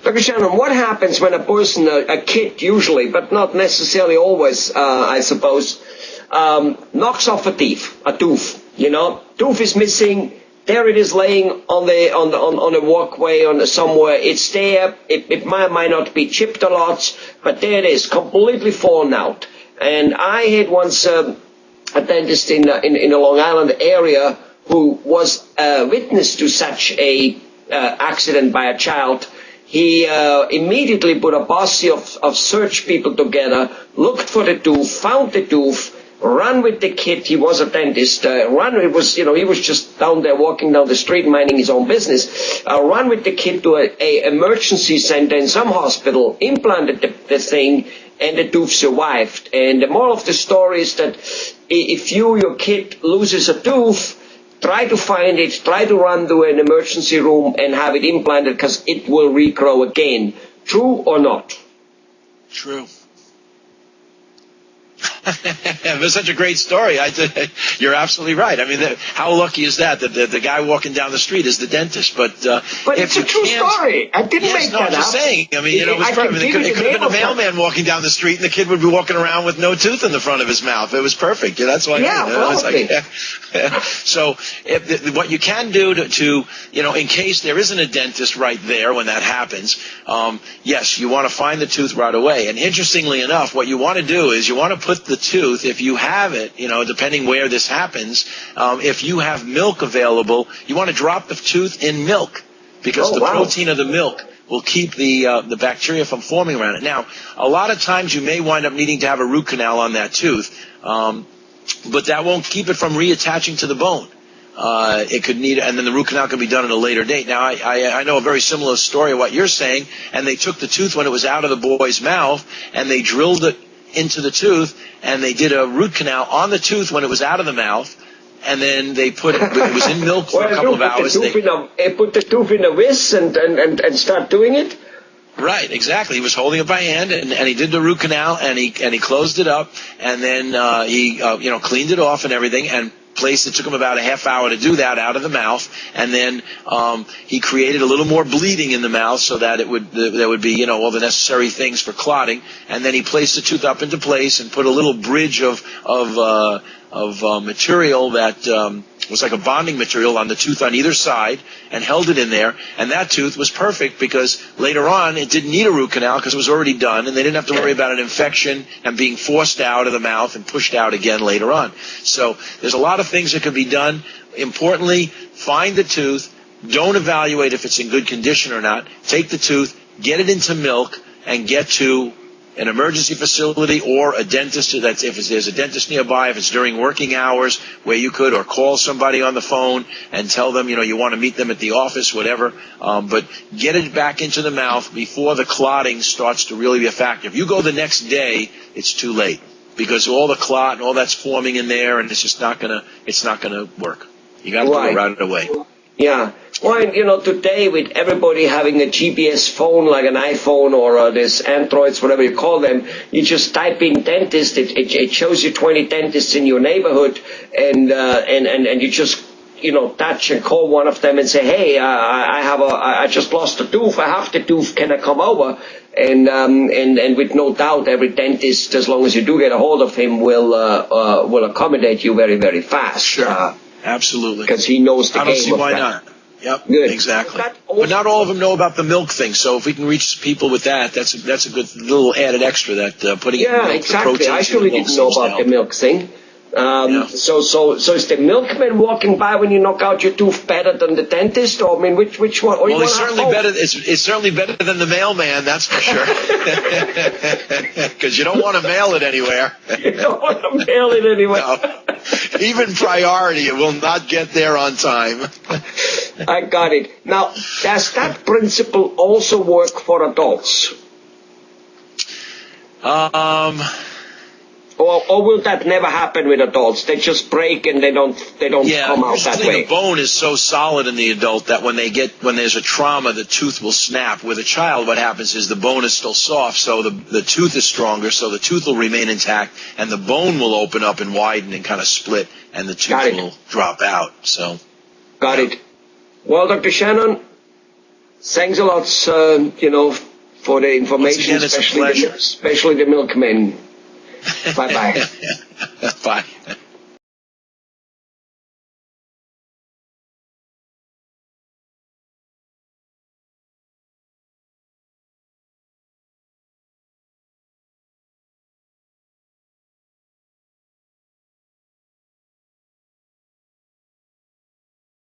Dr. Shannon, what happens when a person, a kid usually, but not necessarily always, I suppose, knocks off a tooth, tooth is missing, there it is laying on a walkway somewhere, it's there, it might not be chipped a lot, but there it is, completely fallen out. And I had once a dentist in the Long Island area who was witness to such a accident by a child. He immediately put a posse of search people together, looked for the tooth, found the tooth, ran with the kid. He was a dentist. He was just down there walking down the street minding his own business. Ran with the kid to a emergency center in some hospital, implanted the thing, and the tooth survived. And the moral of the story is that if your kid loses a tooth, try to find it, try to run to an emergency room and have it implanted because it will regrow again. True or not? True. It was such a great story. You're absolutely right. I mean, how lucky is that the guy walking down the street is the dentist? But it's a true story. I didn't make that up. I'm just saying. I mean, it was perfect. It could have been a mailman walking down the street, and the kid would be walking around with no tooth in the front of his mouth. It was perfect. Yeah, that's why. So, what you can do to in case there isn't a dentist right there when that happens, yes, you want to find the tooth right away. And interestingly enough, what you want to do is you want to put the tooth, if you have it, depending where this happens, if you have milk available, you want to drop the tooth in milk because protein of the milk will keep the bacteria from forming around it. Now, a lot of times you may wind up needing to have a root canal on that tooth, but that won't keep it from reattaching to the bone. It could need, and then the root canal can be done at a later date. Now, I know a very similar story of what you're saying, and they took the tooth when it was out of the boy's mouth, and they drilled it into the tooth, and they did a root canal on the tooth when it was out of the mouth, and then they put it was in milk for a couple of hours. They put the tooth in a whisk and start doing it? Right, exactly. He was holding it by hand, and he did the root canal, and he closed it up, and then he cleaned it off and everything, and placed it. Took him about a half hour to do that out of the mouth, and then he created a little more bleeding in the mouth so that there would be all the necessary things for clotting, and then he placed the tooth up into place and put a little bridge of material that was like a bonding material on the tooth on either side, and held it in there, and that tooth was perfect because later on it didn't need a root canal because it was already done, and they didn't have to worry about an infection and being forced out of the mouth and pushed out again later on. So there's a lot of things that can be done. Importantly, find the tooth, don't evaluate if it's in good condition or not, take the tooth, get it into milk, and get to an emergency facility or a dentist. That's if there's a dentist nearby, if it's during working hours where you could, or call somebody on the phone and tell them, you want to meet them at the office, whatever. But get it back into the mouth before the clotting starts to really be a factor. If you go the next day, it's too late because all the clot and all that's forming in there, and it's just not gonna work. You got to do it right away. Yeah. Well, today with everybody having a GPS phone like an iPhone or this Androids, whatever you call them, you just type in dentist, it shows you 20 dentists in your neighborhood, and you just, touch and call one of them and say, hey, I just lost a tooth, I have the tooth, can I come over? And with no doubt, every dentist, as long as you do get a hold of him, will accommodate you very, very fast. Sure. Absolutely. Because he knows the game. I don't see why not. Yep, good. Exactly. But not all of them know about the milk thing. So if we can reach people with that, that's a good little added extra that putting in milk exactly. the proteins. I actually didn't know about the milk thing. So is the milkman walking by when you knock out your tooth better than the dentist? Or I mean, which one? Or well, it's certainly better than the mailman, that's for sure. Because you don't want to mail it anywhere. You don't want to mail it anywhere. No. Even priority, it will not get there on time. I got it. Now, does that principle also work for adults? Or will that never happen with adults? They just break and they don't come out that way. The bone is so solid in the adult that when there's a trauma, the tooth will snap. With a child, what happens is the bone is still soft, so the tooth is stronger, so the tooth will remain intact, and the bone will open up and widen and kind of split, and the tooth will drop out. So, got it. Well, Dr. Shannon, Thanks a lot, for the information, Once again, it's a pleasure. especially the milkmen. Bye-bye. Bye.